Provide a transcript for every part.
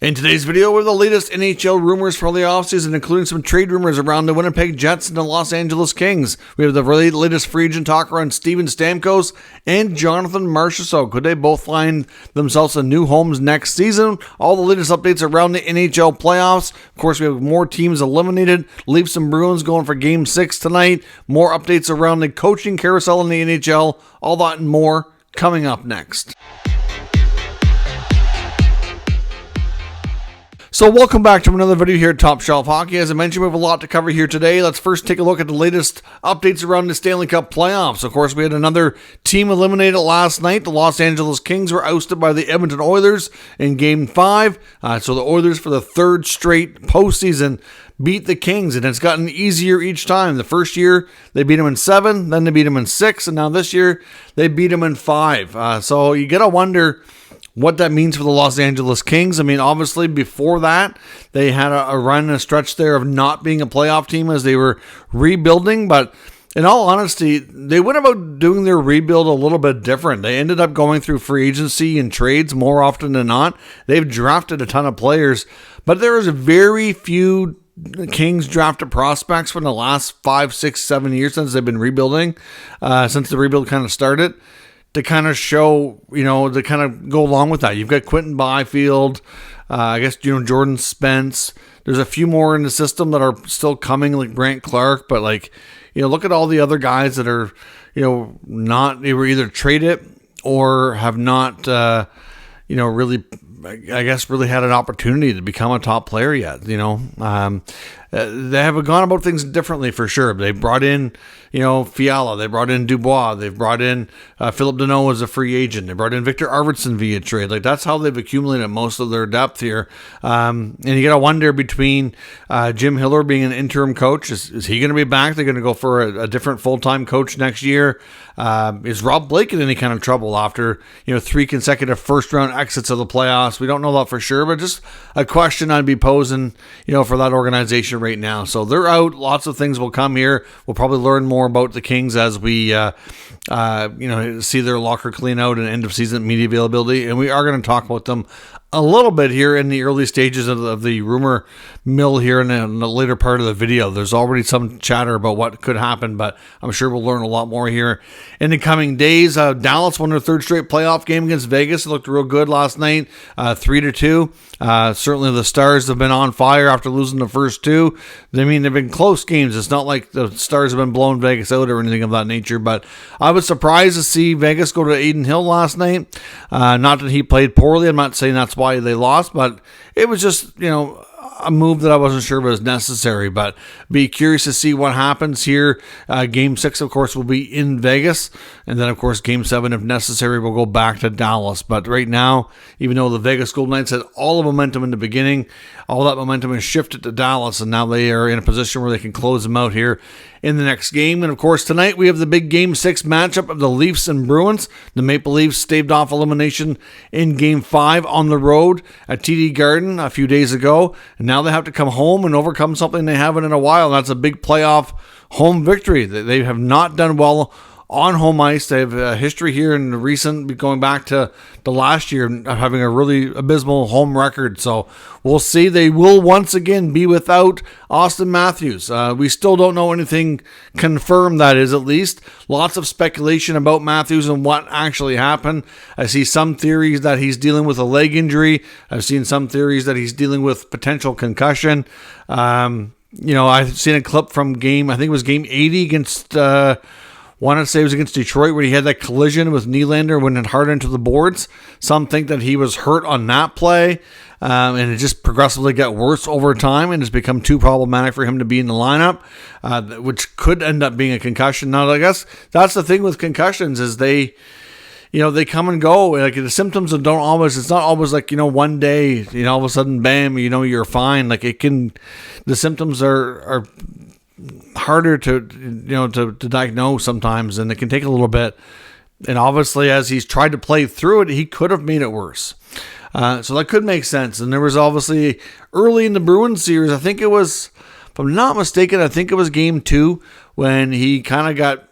In today's video, we have the latest NHL rumors for the offseason, including some trade rumors around the Winnipeg Jets and the Los Angeles Kings. We have the latest free agent talk around Steven Stamkos and Jonathan Marchessault. Could they both find themselves in new homes next season? All the latest updates around the NHL playoffs. Of course, we have more teams eliminated. Leafs and Bruins going for Game 6 tonight. More updates around the coaching carousel in the NHL. All that and more coming up next. So welcome back to another video here at Top Shelf Hockey. As I mentioned, we have a lot to cover here today. Let's first take a look at the latest updates around the Stanley Cup playoffs. Of course, we had another team eliminated last night. The Los Angeles Kings were ousted by the Edmonton Oilers in Game 5. So the Oilers, for the third straight postseason, beat the Kings, and it's gotten easier each time. The first year, they beat them in 7, then they beat them in 6, and now this year, they beat them in 5. So you got to wonder what that means for the Los Angeles Kings. I mean, obviously, before that, they had a run and a stretch there of not being a playoff team as they were rebuilding. But in all honesty, they went about doing their rebuild a little bit different. They ended up going through free agency and trades more often than not. They've drafted a ton of players, but there is very few Kings drafted prospects from the last 5, 6, 7 years since they've been rebuilding, since the rebuild kind of started, to kind of show, to kind of go along with that. You've got Quentin Byfield, I guess, Jordan Spence. There's a few more in the system that are still coming, like Brant Clark, but look at all the other guys that are, they were either traded or have not, really had an opportunity to become a top player yet. They have gone about things differently for sure. They brought in, Fiala. They brought in Dubois. They've brought in Philip Deneau as a free agent. They brought in Victor Arvidsson via trade. That's how they've accumulated most of their depth here. And you got to wonder between Jim Hiller being an interim coach, is he going to be back? They're going to go for a different full-time coach next year. Is Rob Blake in any kind of trouble after 3 consecutive first-round exits of the playoffs? We don't know that for sure, but just a question I'd be posing, for that organization right now. So they're out. Lots of things will come here. We'll probably learn more about the Kings as we, see their locker clean out and end of season media availability. And we are going to talk about them a little bit here in the early stages of the rumor mill here in the later part of the video. There's already some chatter about what could happen, but I'm sure we'll learn a lot more here in the coming days. Dallas won their third straight playoff game against Vegas. It looked real good last night, 3-2. Certainly the Stars have been on fire after losing the first 2. They've been close games. It's not like the Stars have been blowing Vegas out or anything of that nature, but I was surprised to see Vegas go to Aiden Hill last night. Not that he played poorly. I'm not saying that's why they lost, but it was just, a move that I wasn't sure was necessary, but be curious to see what happens here. Game 6, of course, will be in Vegas, and then, of course, Game 7, if necessary, will go back to Dallas. But right now, even though the Vegas Golden Knights had all the momentum in the beginning, all that momentum has shifted to Dallas, and now they are in a position where they can close them out here in the next game. And, of course, tonight we have the big Game 6 matchup of the Leafs and Bruins. The Maple Leafs staved off elimination in Game 5 on the road at TD Garden a few days ago, and now they have to come home and overcome something they haven't in a while. That's a big playoff home victory. They have not done well on home ice. They have a history here in the recent, going back to the last year, of having a really abysmal home record. So we'll see. They will once again be without Austin Matthews. We still don't know anything confirmed, that is, at least. Lots of speculation about Matthews and what actually happened. I see some theories that he's dealing with a leg injury. I've seen some theories that he's dealing with potential concussion. I've seen a clip from I think it was game 80 against, wanted to say it was against Detroit, where he had that collision with Nylander when it hard into the boards. Some think that he was hurt on that play, and it just progressively got worse over time, and it's become too problematic for him to be in the lineup, which could end up being a concussion. Now, I guess that's the thing with concussions, is they come and go. Like, the symptoms don't always, it's not always like, one day, all of a sudden, bam, you're fine. Like, the symptoms are harder to diagnose sometimes, and it can take a little bit. And obviously, as he's tried to play through it, he could have made it worse. So that could make sense. And there was obviously early in the Bruins series, I think it was, if I'm not mistaken, I think it was game 2 when he kind of got,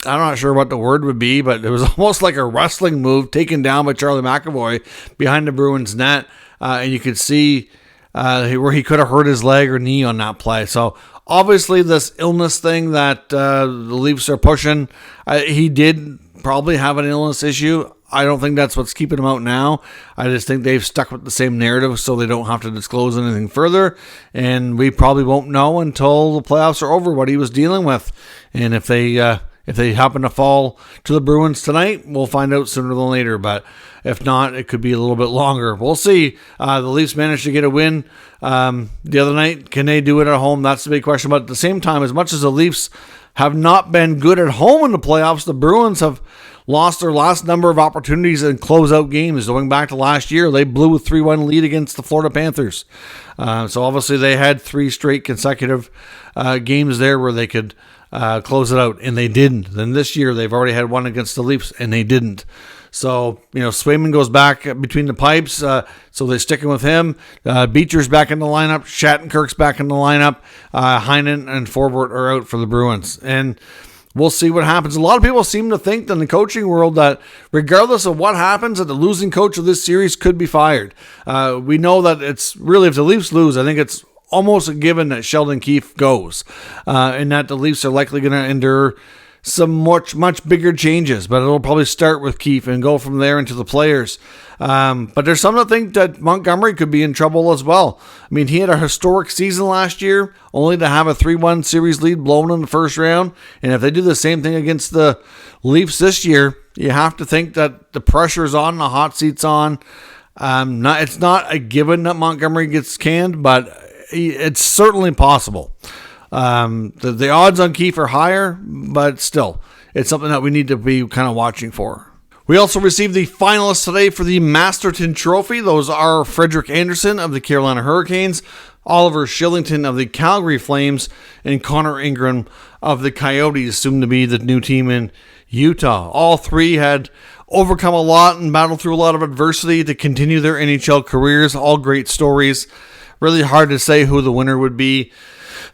I'm not sure what the word would be, but it was almost like a wrestling move taken down by Charlie McAvoy behind the Bruins net. and you could see where he could have hurt his leg or knee on that play. So obviously this illness thing that the Leafs are pushing, he did probably have an illness issue. I don't think that's what's keeping him out now. I just think they've stuck with the same narrative so they don't have to disclose anything further. And we probably won't know until the playoffs are over what he was dealing with. And if they happen to fall to the Bruins tonight, we'll find out sooner than later. But if not, it could be a little bit longer. We'll see. The Leafs managed to get a win the other night. Can they do it at home? That's the big question. But at the same time, as much as the Leafs have not been good at home in the playoffs, the Bruins have lost their last number of opportunities in closeout games. Going back to last year, they blew a 3-1 lead against the Florida Panthers. So obviously they had 3 straight consecutive games there where they could close it out, and they didn't. Then this year they've already had one against the Leafs, and they didn't. So, Swayman goes back between the pipes, so they're sticking with him. Beecher's back in the lineup. Shattenkirk's back in the lineup. Heinen and Forbort are out for the Bruins. And we'll see what happens. A lot of people seem to think in the coaching world that regardless of what happens, that the losing coach of this series could be fired. We know that it's really, if the Leafs lose, I think it's almost a given that Sheldon Keefe goes, and that the Leafs are likely going to endure some much bigger changes, but it'll probably start with Keefe and go from there into the players. But there's some that think that Montgomery could be in trouble as well. I mean, he had a historic season last year, only to have a 3-1 series lead blown in the first round. And if they do the same thing against the Leafs this year, you have to think that the pressure's on, the hot seat's on. It's not a given that Montgomery gets canned, but it's certainly possible. The odds on Keefe are higher, but still, it's something that we need to be kind of watching for. We also received the finalists today for the Masterton Trophy. Those are Frederik Andersen of the Carolina Hurricanes, Oliver Shillington of the Calgary Flames, and Connor Ingram of the Coyotes, soon to be the new team in Utah. All three had overcome a lot and battled through a lot of adversity to continue their NHL careers. All great stories. Really hard to say who the winner would be.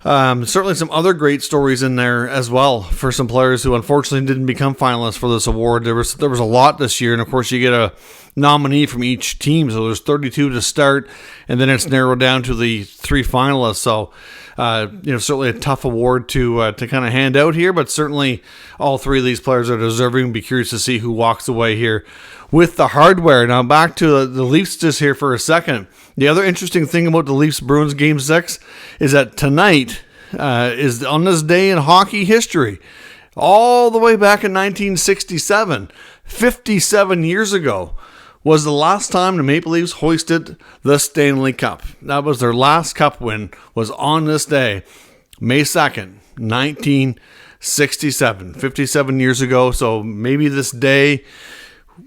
Certainly some other great stories in there as well for some players who unfortunately didn't become finalists for this award. There was a lot this year, and of course you get a nominee from each team, so there's 32 to start, and then it's narrowed down to the 3 finalists. So certainly a tough award to kind of hand out here, but certainly all 3 of these players are deserving. Be curious to see who walks away here with the hardware. Now back to the Leafs just here for a second. The other interesting thing about the Leafs-Bruins Game 6 is that tonight is on this day in hockey history. All the way back in 1967, 57 years ago, was the last time the Maple Leafs hoisted the Stanley Cup. That was their last cup win, was on this day, May 2nd, 1967, 57 years ago. So maybe this day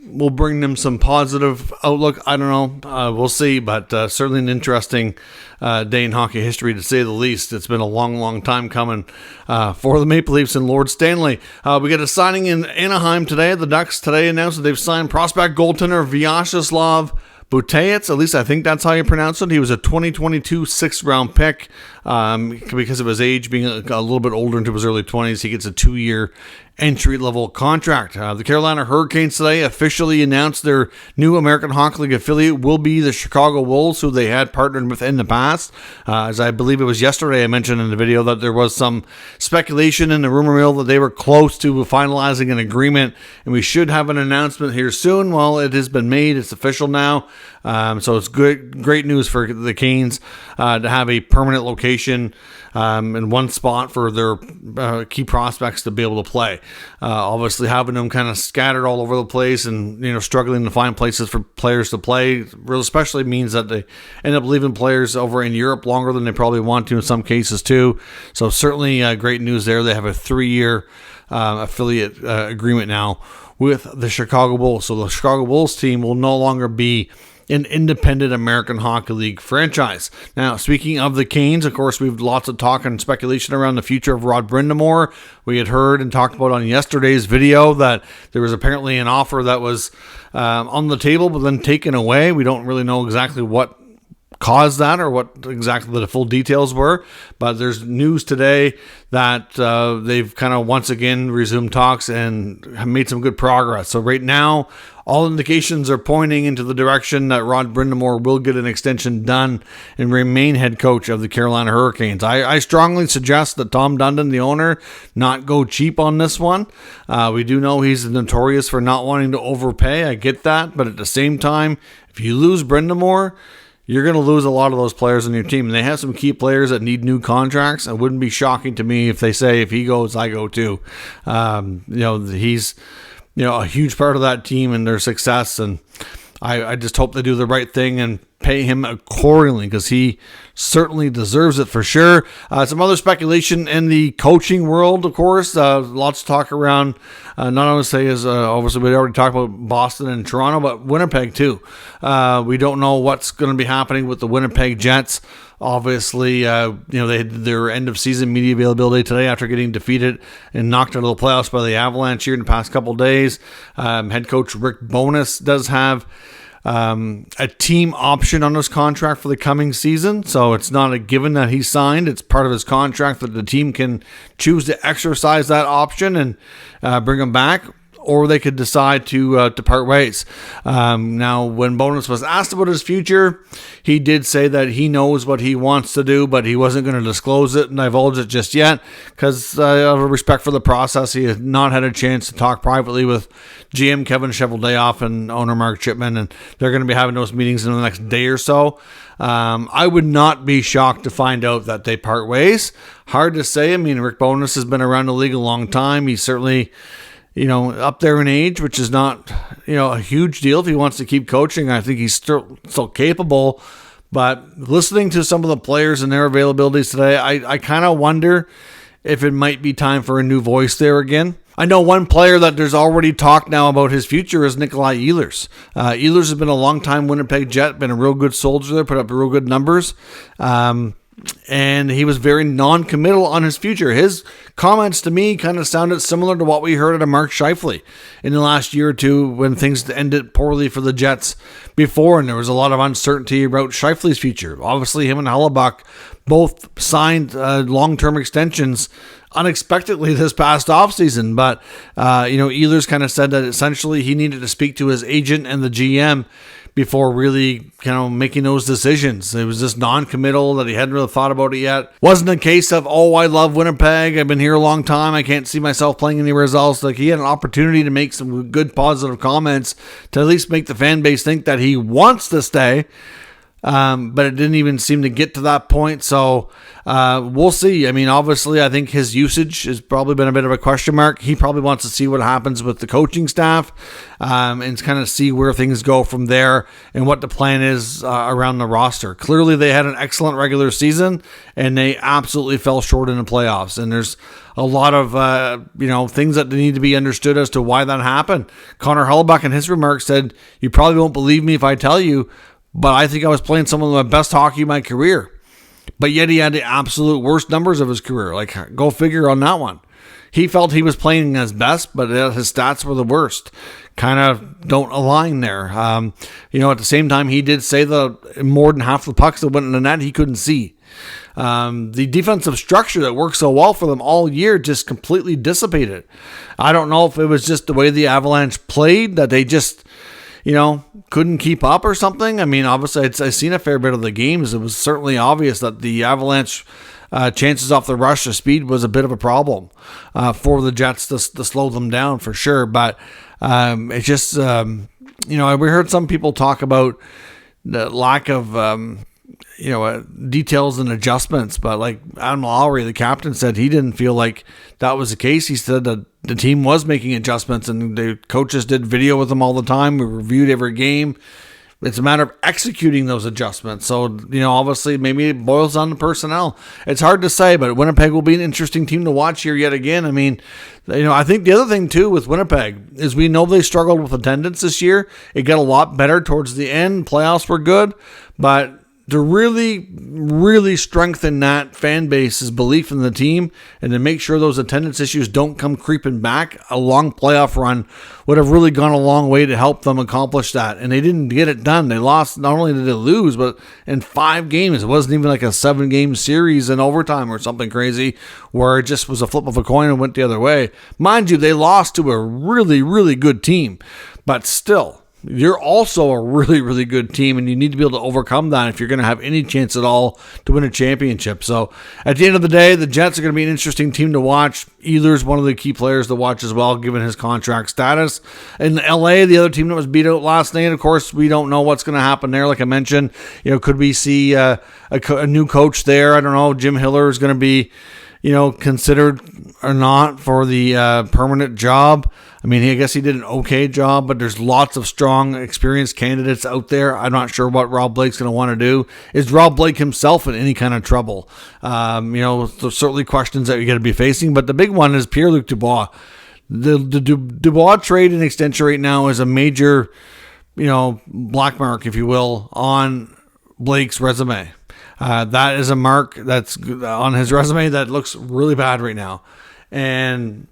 will bring them some positive outlook. I don't know. We'll see, but certainly an interesting day in hockey history, to say the least. It's been a long time coming for the Maple Leafs and Lord Stanley. We get a signing in Anaheim today. The Ducks today announced that they've signed prospect goaltender Vyacheslav Buteyets, at least I think that's how you pronounce it. He was a 2022 6th-round pick. Because of his age, being a little bit older into his early 20s, he gets a 2-year entry-level contract. The Carolina Hurricanes today officially announced their new American Hockey League affiliate will be the Chicago Wolves, who they had partnered with in the past. As I believe it was yesterday, I mentioned in the video that there was some speculation in the rumor mill that they were close to finalizing an agreement, and we should have an announcement here soon. Well, it has been made. It's official now. So it's great news for the Canes to have a permanent location in one spot for their key prospects to be able to play. Obviously, having them kind of scattered all over the place and struggling to find places for players to play, really especially means that they end up leaving players over in Europe longer than they probably want to in some cases too. So certainly great news there. They have a 3-year affiliate agreement now with the Chicago Bulls. So the Chicago Bulls team will no longer be an independent American Hockey League franchise. Now, speaking of the Canes, of course, we've lots of talk and speculation around the future of Rod Brind'Amour. We had heard and talked about on yesterday's video that there was apparently an offer that was on the table but then taken away. We don't really know exactly what caused that or what exactly the full details were, but there's news today that they've kind of once again resumed talks and have made some good progress. So right now, all indications are pointing into the direction that Rod Brind'Amour will get an extension done and remain head coach of the Carolina Hurricanes. I strongly suggest that Tom Dundon, the owner, not go cheap on this one. We do know he's notorious for not wanting to overpay. I get that. But at the same time, if you lose Brind'Amour, you're going to lose a lot of those players on your team. And they have some key players that need new contracts. It wouldn't be shocking to me if they say, if he goes, I go too. He's a huge part of that team and their success. And I just hope they do the right thing and pay him accordingly, because he certainly deserves it for sure. Some other speculation in the coaching world, of course. Lots of talk around, not only say is obviously we already talked about Boston and Toronto, but Winnipeg too. We don't know what's going to be happening with the Winnipeg Jets. Obviously, they had their end of season media availability today after getting defeated and knocked out of the playoffs by the Avalanche here in the past couple of days. Head coach Rick Bowness does have a team option on his contract for the coming season, so it's not a given that he signed. It's part of his contract that the team can choose to exercise that option and bring him back, or they could decide to part ways. Now, when Bowness was asked about his future, he did say that he knows what he wants to do, but he wasn't going to disclose it and divulge it just yet because out of respect for the process, he has not had a chance to talk privately with GM Kevin Cheveldayoff and owner Mark Chipman, and they're going to be having those meetings in the next day or so. I would not be shocked to find out that they part ways. Hard to say. I mean, Rick Bowness has been around the league a long time. He's certainly up there in age, which is not, a huge deal if he wants to keep coaching. I think he's still capable. But listening to some of the players and their availabilities today, I kind of wonder if it might be time for a new voice there again. I know one player that there's already talk now about his future is Nikolai Ehlers. Ehlers has been a long-time Winnipeg Jet, been a real good soldier there, put up real good numbers. And he was very non-committal on his future. His comments to me kind of sounded similar to what we heard out of Mark Scheifele in the last year or two when things ended poorly for the Jets before, and there was a lot of uncertainty about Scheifele's future. Obviously, him and Hellebuck both signed long-term extensions unexpectedly this past offseason, but Ehlers kind of said that essentially he needed to speak to his agent and the GM before really making those decisions. It was just non-committal, that he hadn't really thought about it yet. Wasn't a case of, I love Winnipeg, I've been here a long time, I can't see myself playing anywhere else. Like, he had an opportunity to make some good positive comments to at least make the fan base think that he wants to stay. But it didn't even seem to get to that point. So we'll see. I mean, obviously, I think his usage has probably been a bit of a question mark. He probably wants to see what happens with the coaching staff and kind of see where things go from there and what the plan is around the roster. Clearly, they had an excellent regular season, and they absolutely fell short in the playoffs. And there's a lot of things that need to be understood as to why that happened. Connor Hellebuck in his remarks said, "You probably won't believe me if I tell you, but I think I was playing some of my best hockey of my career." But yet he had the absolute worst numbers of his career. Like, go figure on that one. He felt he was playing his best, but his stats were the worst. Kind of don't align there. At the same time, he did say that more than half the pucks that went in the net, he couldn't see. The defensive structure that worked so well for them all year just completely dissipated. I don't know if it was just the way the Avalanche played, that they just couldn't keep up or something. I mean, obviously, I've seen a fair bit of the games. It was certainly obvious that the Avalanche chances off the rush of speed was a bit of a problem for the Jets to slow them down for sure. But it's just, we heard some people talk about the lack of, details and adjustments. But like Adam Lowry, the captain, said he didn't feel like that was the case. He said that the team was making adjustments and the coaches did video with them all the time. We reviewed every game. It's a matter of executing those adjustments. So, obviously maybe it boils down to personnel. It's hard to say, but Winnipeg will be an interesting team to watch here yet again. I mean, I think the other thing too with Winnipeg is we know they struggled with attendance this year. It got a lot better towards the end. Playoffs were good, but to really, really strengthen that fan base's belief in the team and to make sure those attendance issues don't come creeping back, a long playoff run would have really gone a long way to help them accomplish that. And they didn't get it done. They lost, not only did they lose, but in 5 games. It wasn't even like a 7-game series in overtime or something crazy where it just was a flip of a coin and went the other way. Mind you, they lost to a really, really good team, but still, you're also a really, really good team, and you need to be able to overcome that if you're going to have any chance at all to win a championship. So at the end of the day, the Jets are going to be an interesting team to watch. Eiler's one of the key players to watch as well, given his contract status. In LA, the other team that was beat out last night, of course, we don't know what's going to happen there. Like I mentioned, could we see a new coach there? I don't know. Jim Hiller is going to be, considered or not for the permanent job. I mean, I guess he did an okay job, but there's lots of strong, experienced candidates out there. I'm not sure what Rob Blake's going to want to do. Is Rob Blake himself in any kind of trouble? There's certainly questions that you're going to be facing, but the big one is Pierre-Luc Dubois. The Dubois trade and extension right now is a major, black mark, if you will, on Blake's resume. That is a mark that's on his resume that looks really bad right now. And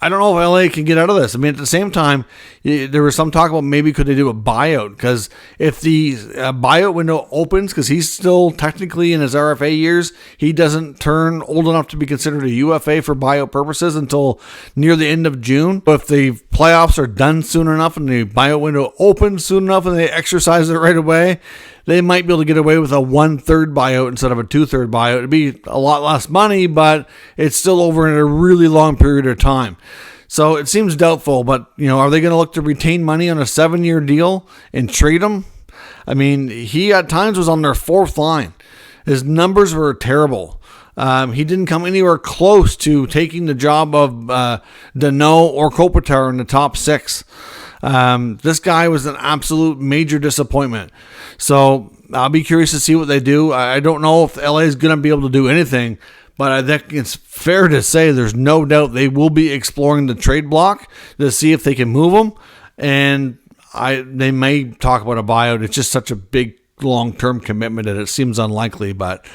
I don't know if LA can get out of this. I mean, at the same time, there was some talk about maybe could they do a buyout, because if the buyout window opens, because he's still technically in his RFA years, he doesn't turn old enough to be considered a UFA for buyout purposes until near the end of June. But if the playoffs are done soon enough and the buyout window opens soon enough and they exercise it right away, they might be able to get away with a 1/3 buyout instead of a 2/3 buyout. It'd be a lot less money, but it's still over in a really long period of time. So it seems doubtful, but, are they going to look to retain money on a 7-year deal and trade him? I mean, he at times was on their 4th line. His numbers were terrible. He didn't come anywhere close to taking the job of Danault or Kopitar in the top 6. This guy was an absolute major disappointment. So I'll be curious to see what they do. I don't know if LA is going to be able to do anything, but I think it's fair to say there's no doubt they will be exploring the trade block to see if they can move him. And they may talk about a buyout. It's just such a big long-term commitment that it seems unlikely. But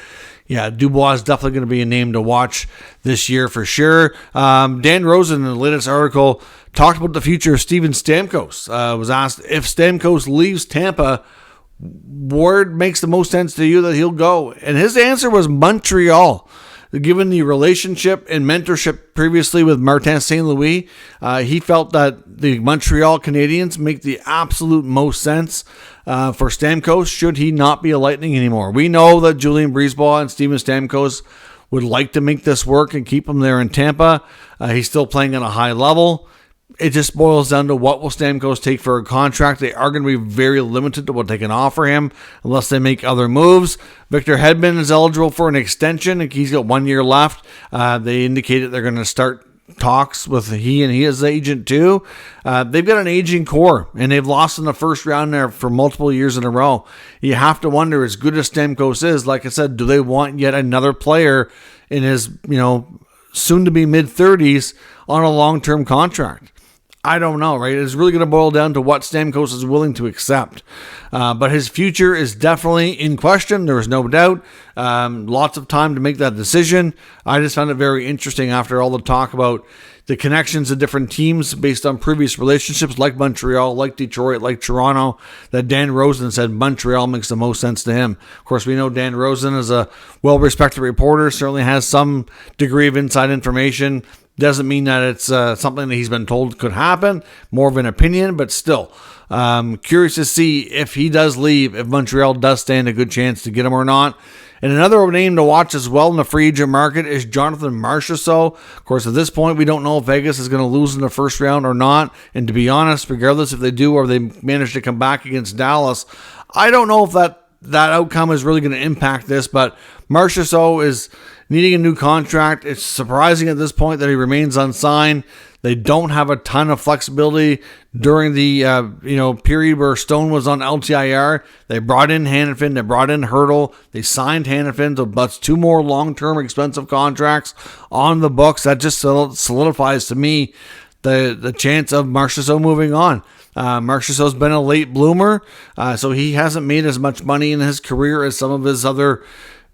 yeah, Dubois is definitely going to be a name to watch this year for sure. Dan Rosen, in the latest article, talked about the future of Steven Stamkos. Was asked if Stamkos leaves Tampa, where it makes the most sense to you that he'll go. And his answer was Montreal. Given the relationship and mentorship previously with Martin St. Louis, he felt that the Montreal Canadiens make the absolute most sense for Stamkos should he not be a Lightning anymore. We know that Julien Brisebois and Steven Stamkos would like to make this work and keep him there in Tampa. He's still playing at a high level. It just boils down to what will Stamkos take for a contract. They are going to be very limited to what they can offer him unless they make other moves. Victor Hedman is eligible for an extension. He's got 1 year left. They indicated they're going to start talks with he and his agent too. They've got an aging core, and they've lost in the first round there for multiple years in a row. You have to wonder, as good as Stamkos is, like I said, do they want yet another player in his, soon to be mid-30s on a long-term contract? I don't know, right? It's really going to boil down to what Stamkos is willing to accept. But his future is definitely in question. There is no doubt. Lots of time to make that decision. I just found it very interesting after all the talk about the connections of different teams based on previous relationships like Montreal, like Detroit, like Toronto, that Dan Rosen said Montreal makes the most sense to him. Of course, we know Dan Rosen is a well-respected reporter, certainly has some degree of inside information. Doesn't mean that it's something that he's been told could happen. More of an opinion, but still. Curious to see if he does leave, if Montreal does stand a good chance to get him or not. And another name to watch as well in the free agent market is Jonathan Marchessault. Of course, at this point, we don't know if Vegas is going to lose in the first round or not. And to be honest, regardless if they do or they manage to come back against Dallas, I don't know if that outcome is really going to impact this. But Marchessault is needing a new contract. It's surprising at this point that he remains unsigned. They don't have a ton of flexibility during the period where Stone was on LTIR. They brought in Hanifin, they brought in Hurdle, they signed Hanifin, so that's 2 more long-term expensive contracts on the books. That just solidifies to me the chance of Marchessault moving on. Marchessault's been a late bloomer, so he hasn't made as much money in his career as some of his other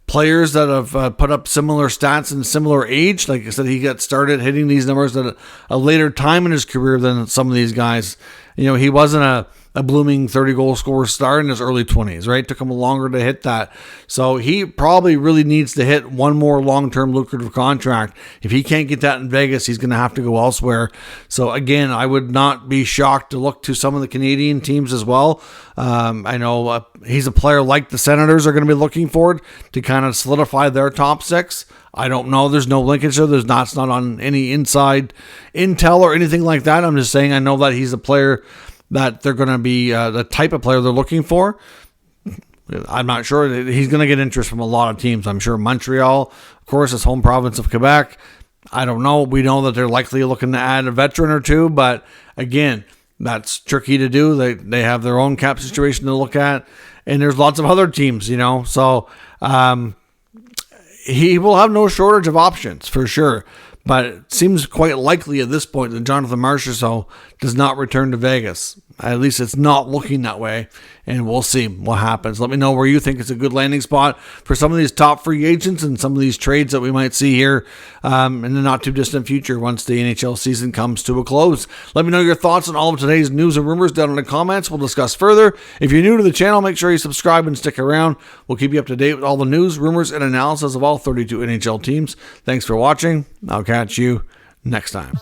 players that have put up similar stats in similar age. Like I said, he got started hitting these numbers at a later time in his career than some of these guys. You know, he wasn't a blooming 30-goal scorer star in his early 20s, right? It took him longer to hit that. So he probably really needs to hit one more long-term lucrative contract. If he can't get that in Vegas, he's going to have to go elsewhere. So again, I would not be shocked to look to some of the Canadian teams as well. I know he's a player like the Senators are going to be looking forward to kind of solidify their top six. I don't know. There's no linkage there. It's not on any inside intel or anything like that. I'm just saying I know that he's a player that they're going to be the type of player they're looking for. I'm not sure. He's going to get interest from a lot of teams. I'm sure Montreal, of course, his home province of Quebec. I don't know. We know that they're likely looking to add a veteran or two, but again, that's tricky to do. They have their own cap situation to look at, and there's lots of other teams, you know. So he will have no shortage of options for sure. But it seems quite likely at this point that Jonathan Marchessault does not return to Vegas. At least it's not looking that way, and we'll see what happens. Let me know where you think it's a good landing spot for some of these top free agents and some of these trades that we might see here in the not-too-distant future once the NHL season comes to a close. Let me know your thoughts on all of today's news and rumors down in the comments. We'll discuss further. If you're new to the channel, make sure you subscribe and stick around. We'll keep you up to date with all the news, rumors, and analysis of all 32 NHL teams. Thanks for watching. I'll catch you next time.